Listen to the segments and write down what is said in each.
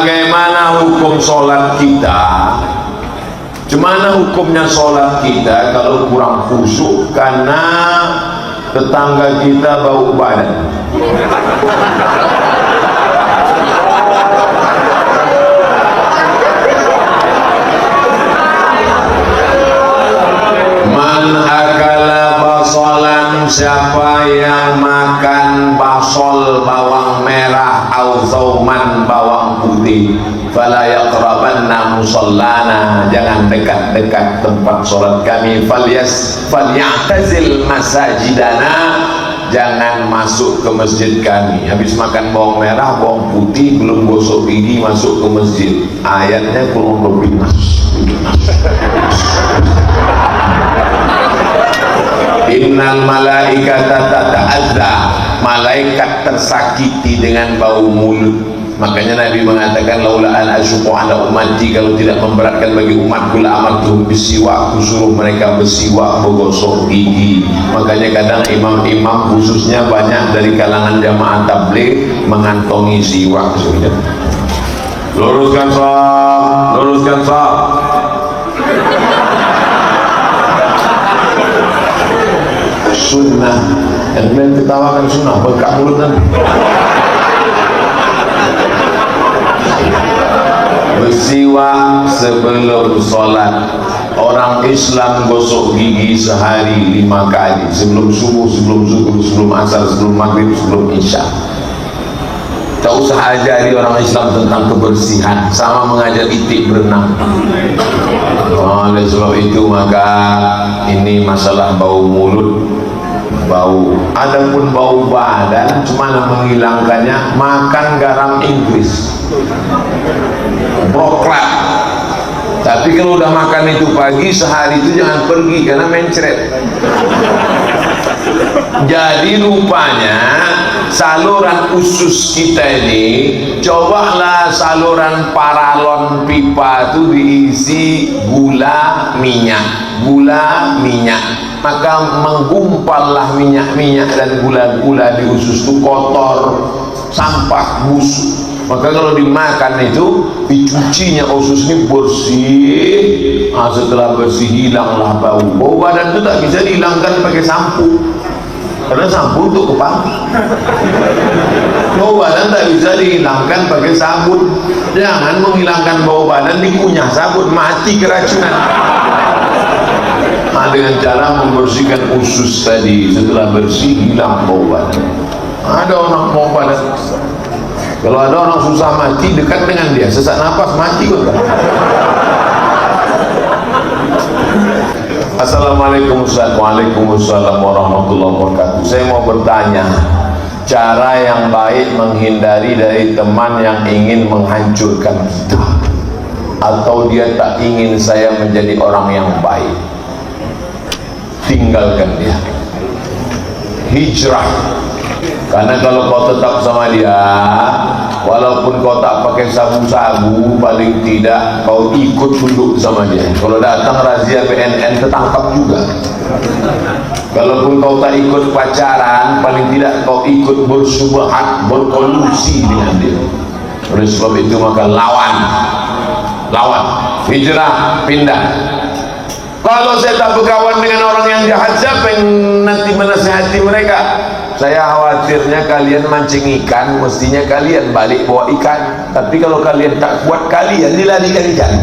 Bagaimana hukum sholat kita? Gimana hukumnya sholat kita kalau kurang khusyuk karena tetangga kita bau badan? Man akala basolan, siapa yang makan basol bawang merah au zauman bawang putih, fala yaqrabanna musallana, jangan dekat-dekat tempat sholat kami. Falyatazil masajidana, jangan masuk ke masjid kami. Habis makan bawang merah bawang putih belum gosok gigi masuk ke masjid, ayatnya kurang lebih Innal malaikata tata'adza, malaikat tersakiti dengan bau mulut. Makanya Nabi mengatakan laula an asyqa ala ummati, kalau tidak memberatkan bagi umatku la amartuhum bisiwak, suruh mereka bersiwak, bergosok gigi. Makanya kadang imam-imam khususnya banyak dari kalangan jamaah tabligh mengantongi siwak. Luruskan shaf, luruskan shaf. Sunnah, yang kalian ketawakan sunnah, bengkak mulut nanti. Bersiwak sebelum sholat. Orang Islam gosok gigi sehari 5 kali, sebelum subuh, sebelum zuhur, sebelum asar, sebelum maghrib, sebelum isya. Tak usah ajari orang Islam tentang kebersihan, sama mengajar itik berenang. Oleh sebab itu maka ini masalah bau mulut, bau. Adapun bau badan, cuma menghilangkannya makan garam Inggris, broklat. Tapi kalau udah makan itu pagi, sehari itu jangan pergi karena mencret. Jadi rupanya saluran usus kita ini, cobalah saluran paralon pipa itu diisi gula minyak, maka menggumpallah minyak-minyak dan gula-gula di usus itu kotor, sampah, busuk. Maka kalau dimakan itu dicucinya usus ini bersih. Setelah bersih hilanglah bau. Bau badan itu tak bisa dihilangkan pakai sampo, karena sampo untuk kepala. Bau badan tak bisa dihilangkan pakai sabun. Jangan menghilangkan bau badan dikunyah sabun, mati keracunan. Dengan cara membersihkan usus tadi, setelah bersih hilang bau badan. Ada orang bau badan, kalau ada orang susah mati, dekat dengan dia, sesak nafas mati kok. Assalamualaikum warahmatullahi wabarakatuh. Saya mau bertanya, cara yang baik menghindari dari teman yang ingin menghancurkan kita, atau dia tak ingin saya menjadi orang yang baik. Tinggalkan dia, hijrah. Karena kalau kau tetap sama dia, walaupun kau tak pakai sabu-sabu, paling tidak kau ikut duduk sama dia. Kalau datang razia BNN tertangkap juga. Kalaupun kau tak ikut pacaran, paling tidak kau ikut bersyubhat, berkolusi dengan dia. Oleh sebab itu maka lawan, hijrah, pindah. Kalau saya tak berkawan dengan orang yang jahat, siapa yang nanti menasihati mereka? Saya khawatirnya kalian mancing ikan, mestinya kalian balik bawa ikan. Tapi kalau kalian tak kuat, kalian dilarikan ikan.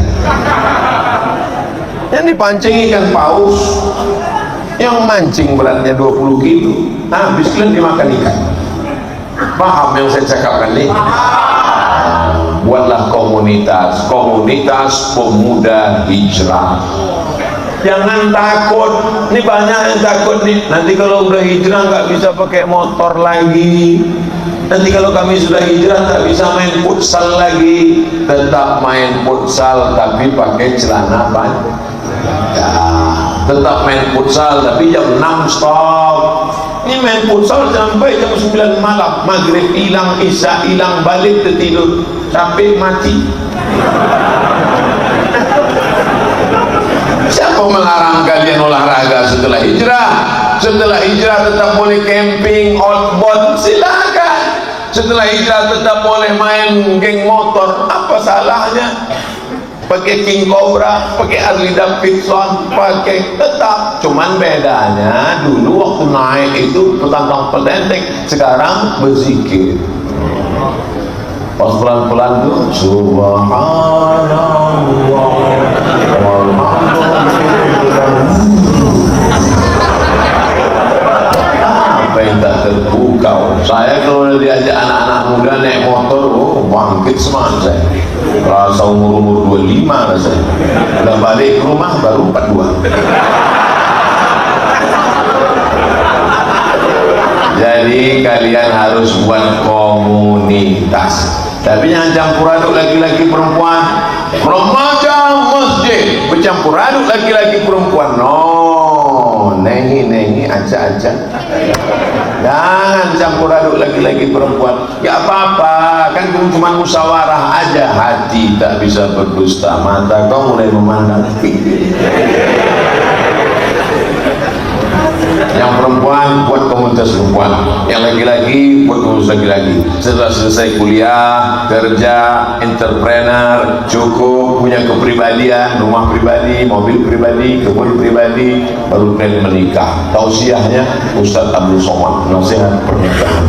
Yang dipancing ikan paus, yang mancing beratnya 20 kilo, habis kalian dimakan ikan. Paham yang saya cakapkan ini? Buatlah komunitas pemuda hijrah. Jangan takut. Ini banyak yang takut nih, nanti kalau udah hijrah nggak bisa pakai motor lagi, nanti kalau kami sudah hijrah tak bisa main futsal lagi. Tetap main futsal tapi pakai celana panjang. Tetap main futsal tapi jam 6 stop. Ini main futsal sampai jam 9 malam, maghrib hilang, isya hilang, balik tertidur, sampai mati. Siapa melarang kalian olahraga setelah hijrah? Setelah hijrah tetap boleh camping, outboard, silakan. Setelah hijrah tetap boleh main geng motor, apa salahnya? Pakai King Cobra, pakai Harley Davidson, pakai, tetap. Cuman bedanya dulu waktu naik itu petantang pelenteng, sekarang berzikir. Pas pelan-pelan tuh subhanallah apa yang tak terpukau. Saya kalau diajak anak-anak muda naik motor, oh bangkit semangat saya. Rasa umur 25 rasanya. Udah balik ke rumah baru 42. Jadi kalian harus buat komunitas. Tapi jangan campur aduk laki-laki perempuan. Remaja masjid bercampur aduk laki-laki perempuan. No, nengi acak-acak. Jangan campur aduk laki-laki perempuan. Ya apa-apa, kan cuma musyawarah aja. Hati tak bisa berdusta, mata kau mulai memandang. Yang perempuan buat komunitas perempuan, yang laki-laki buat komunitas laki-laki. Setelah selesai kuliah, kerja, entrepreneur, cukup punya kepribadian, rumah pribadi, mobil pribadi, kebun pribadi, baru kalian menikah. Tausiahnya Ustaz Abdul Somad, nasihat pernikahan.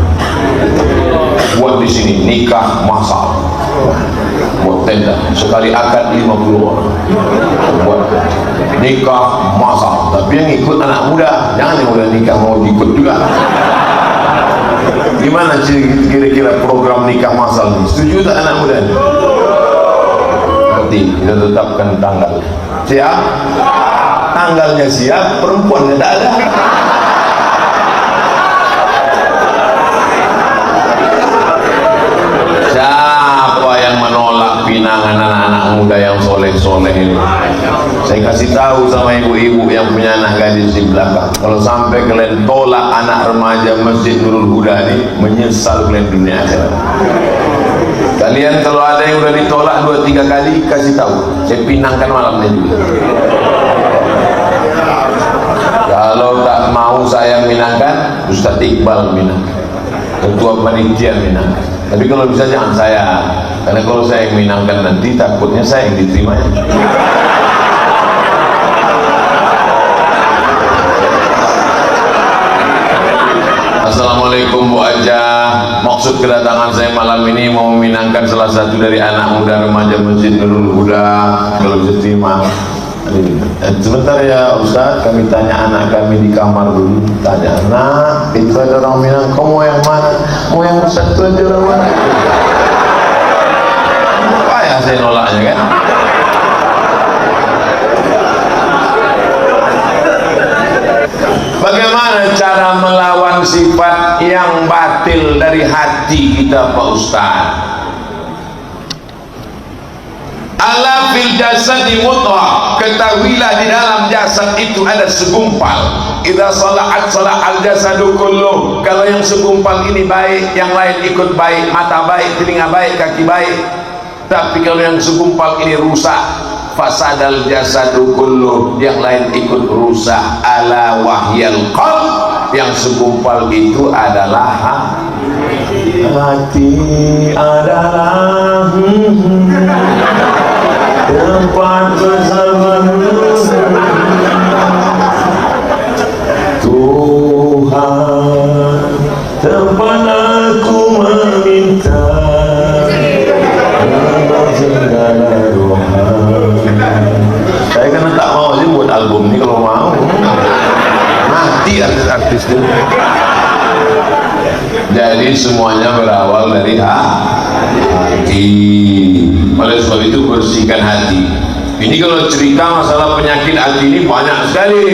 Buat di sini nikah masal, buat tenda sekali akad 50 orang, buat nikah masal. Tapi yang ikut anak muda, jangan yang udah nikah mau ikut juga. Gimana kira-kira program nikah masal ini? Setuju tak anak muda ini? Berarti kita tetapkan tanggal. Siap? Tanggalnya siap, perempuannya tak ada. Siapa yang menolak pinangan anak-anak muda yang soleh-soleh ini? Saya kasih tahu sama ibu-ibu yang punya anak gadis di belakang, kalau sampai kalian tolak anak remaja Masjid Nurul Huda ini, menyesal kalian dunia akhirat. Kalian kalau ada yang udah ditolak 2-3 kali, kasih tahu, saya pinangkan malamnya juga. Kalau tak mau saya minangkan, Ustaz Iqbal minangkan, ketua panitia minangkan. Tapi kalau bisa jangan saya, karena kalau saya yang minangkan nanti takutnya saya yang diterimanya. Assalamualaikum Bu Aja. Maksud kedatangan saya malam ini mau meminangkan salah satu dari anak muda remaja Masjid Nurul Huda. Kalau bisa terima. Sebentar ya Ustaz, kami tanya anak kami di kamar dulu. Tanya, nak, itu ada orang Minang, kau mau yang mana? Mau yang satu aja orang mana? Apa ya saya nolaknya kan? Bagaimana cara melawan sifat yang batil dari hati kita Pak Ustaz? Ala fil jasadi mudghah, ketahuilah di dalam jasad itu ada segumpal. Idza salahat salahal jasadu kulluh. Kalau yang segumpal ini baik, yang lain ikut baik. Mata baik, telinga baik, kaki baik. Tapi kalau yang segumpal ini rusak, fasadal jasadu kulluh, yang lain ikut rusak. Ala wahyal qalb, yang segumpal itu adalah hati. Adalah tempat bersama Tuhan, tempat aku meminta segala rohani. Saya kan tak mau aja buat album ini, kalau mau mati artis-artis itu. Jadi semuanya berawal dari hati. Oleh sebab itu bersihkan hati. Ini kalau cerita masalah penyakit hati ini banyak sekali.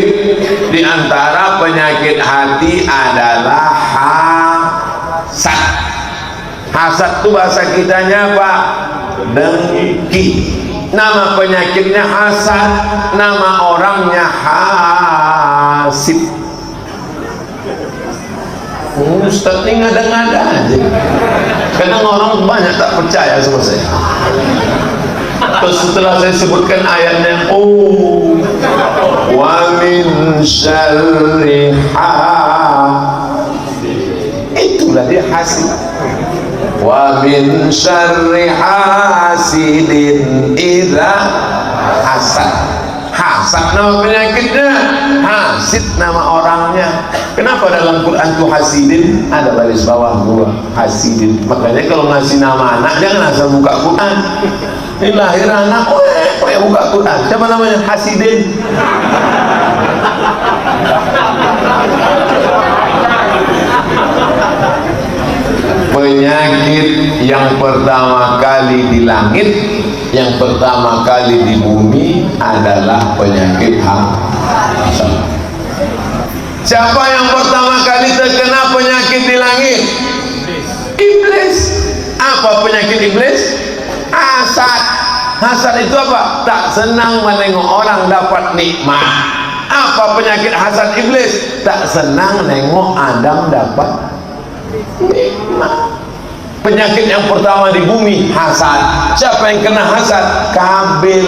Di antara penyakit hati adalah hasad. Hasad itu bahasa kitanya apa? Dengki. Nama penyakitnya hasad, nama orangnya hasid. Ustaz ini ngada-ngada aja. Kadang orang banyak tak percaya sama saya. Terus setelah saya sebutkan ayatnya, oh, wa min syarriha, itulah dia hasid. wa min syarri hasidin idza hasad. Hasad nama penyakitnya, hasid nama orangnya. Kenapa dalam Quran tuh hasidin? Ada baris bawah gua, hasidin. Makanya kalau ngasih nama anak jangan asal buka Quran. Ini lahir anak, kok ya buka Quran? Siapa namanya? Hasidin. Penyakit yang pertama kali di langit, yang pertama kali di bumi adalah penyakit hasad. Siapa yang pertama kali terkena penyakit di langit? Iblis. Apa penyakit iblis? Hasad. Hasad itu apa? Tak senang menengok orang dapat nikmat. Apa penyakit hasad iblis? Tak senang nengok Adam dapat nikmat. Penyakit yang pertama di bumi hasad. Siapa yang kena hasad? Kabil.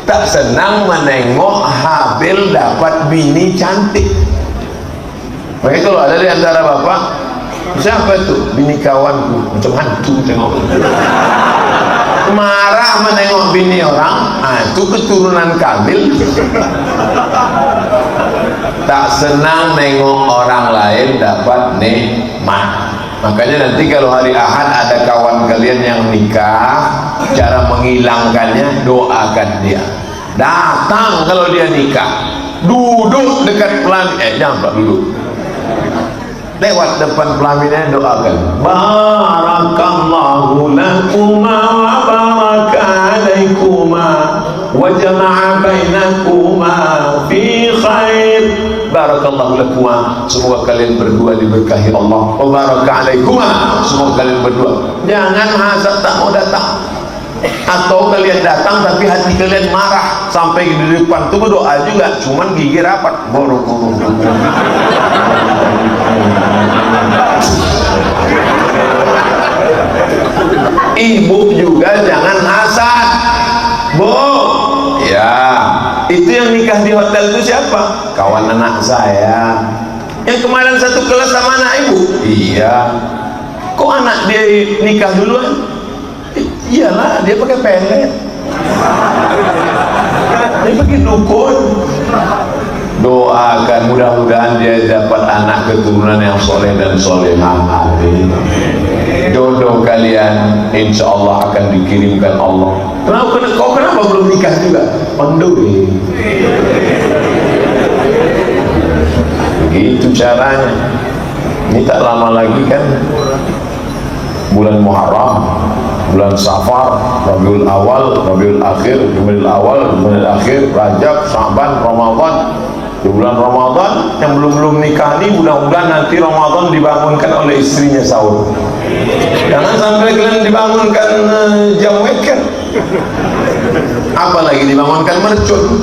Tak senang menengok Habil dapat bini cantik. Makanya kalau ada di antara bapak, siapa itu? Bini kawanku, macam hantu tengok. Marah menengok bini orang, itu keturunan Kabil. Tak senang nengok orang lain dapat nikmat. Makanya nanti kalau hari Ahad ada kawan kalian yang nikah, cara menghilangkannya doakan dia. Datang kalau dia nikah, duduk dekat pelaminan, jangan duduk. Lewat depan pelaminan doakan. Barakallahu lakuma wa baraka alaikuma wa jama'a bainakuma fi khair. Barakallahu lakuma, semoga kalian berdua diberkahi Allah. Wa baraka alaikuma, semoga kalian berdua. Jangan hasad tak mau datang. Atau kalian datang tapi hati kalian marah, sampai di depan tuh berdoa juga, cuman gigi rapat. Ibu juga jangan hasad, Bu. Ya, itu yang nikah di hotel itu siapa? Kawan anak saya. Yang kemarin satu kelas sama anak ibu. Iya. Kok anak dia nikah duluan? Iyalah, dia pakai pelet. Dia pakai dukun. Doakan mudah-mudahan dia dapat anak keturunan yang soleh dan solehah. Amin. Jodoh kalian insya Allah akan dikirimkan Allah. Kenapa belum nikah juga? On the way. Begitu caranya. Ini tak lama lagi kan bulan Muharram, bulan Safar, Rabiul Awal, Rabiul Akhir, Jumadil Awal, Jumadil Akhir, Rajab, Syaban, Ramadan. Di bulan Ramadan yang belum nikah ini, mudah-mudahan nanti Ramadan dibangunkan oleh istrinya sahur. Jangan sampai kalian dibangunkan jam weker, apalagi dibangunkan mercun.